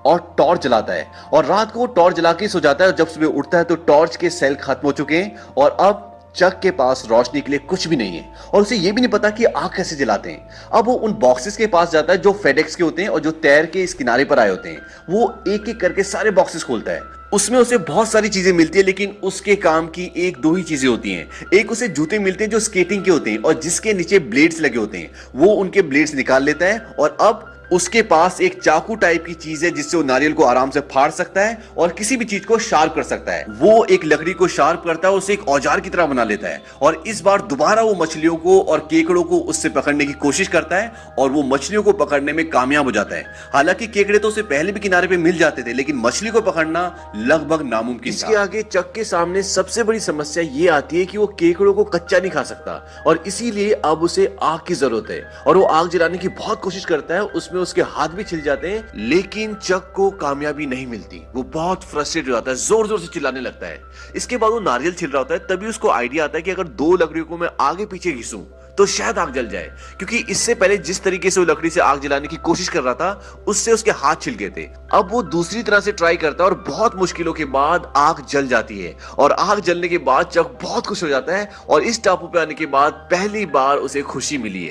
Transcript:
और टॉर्च जलाता है और रात को टॉर्च जला के सो जाता है और जब सुबह उठता है तो टॉर्च के सेल खत्म हो चुके हैं और अब चक के पास रोशनी के लिए कुछ भी नहीं है और उसे यह भी नहीं पता कि आग कैसे जलाते हैं। अब वो उन बॉक्सेस के पास जाता है जो फेडेक्स के होते हैं और जो तैर के इस किनारे पर आए होते हैं। वो एक एक करके सारे बॉक्सेस खोलता है। उसमें उसे बहुत सारी चीजें मिलती है लेकिन उसके काम की एक दो ही चीजें होती हैं। एक उसे जूते मिलते हैं जो स्केटिंग के होते हैं और जिसके नीचे ब्लेड्स लगे होते हैं। वो उनके ब्लेड्स निकाल लेता है और अब उसके पास एक चाकू टाइप की चीज है जिससे वो नारियल को आराम से फाड़ सकता है और किसी भी चीज को शार्प कर सकता है। वो एक लकड़ी को शार्प करता है, उसे एक औजार की तरह बना लेता है और इस बार दोबारा वो मछलियों को और केकड़ों को उससे पकड़ने की कोशिश करता है और वो मछलियों को पकड़ने में कामयाब हो जाता है। हालांकि केकड़े तो उसे पहले भी किनारे पे मिल जाते थे लेकिन मछली को पकड़ना लगभग नामुमकिन था। इसके आगे चक के सामने सबसे बड़ी समस्या ये आती है कि वो केकड़ों को कच्चा नहीं खा सकता और इसीलिए अब उसे आग की जरूरत है और वो आग जलाने की बहुत कोशिश करता है। उसमें उसके हाथ भी छिल जाते हैं लेकिन चक को कामयाबी नहीं मिलती। वो बहुत फ्रस्ट्रेट हो जाता है, जोर जोर से चिल्लाने लगता है। इसके बाद वो नारियल छिल रहा होता है, तभी उसको आइडिया आता है कि अगर दो लकड़ियों को मैं आगे पीछे घिसूं तो शायद आग जल जाए, क्योंकि इससे पहले जिस तरीके से वो लकड़ी से आग जलाने की कोशिश कर रहा था उससे उसके हाथ छिल गए थे। अब वो दूसरी तरह से ट्राई करता है और बहुत मुश्किलों के बाद आग जल जाती है और आग जलने के बाद चक बहुत खुश हो जाता है और इस टापू पे आने के बाद पहली बार उसे खुशी मिली है।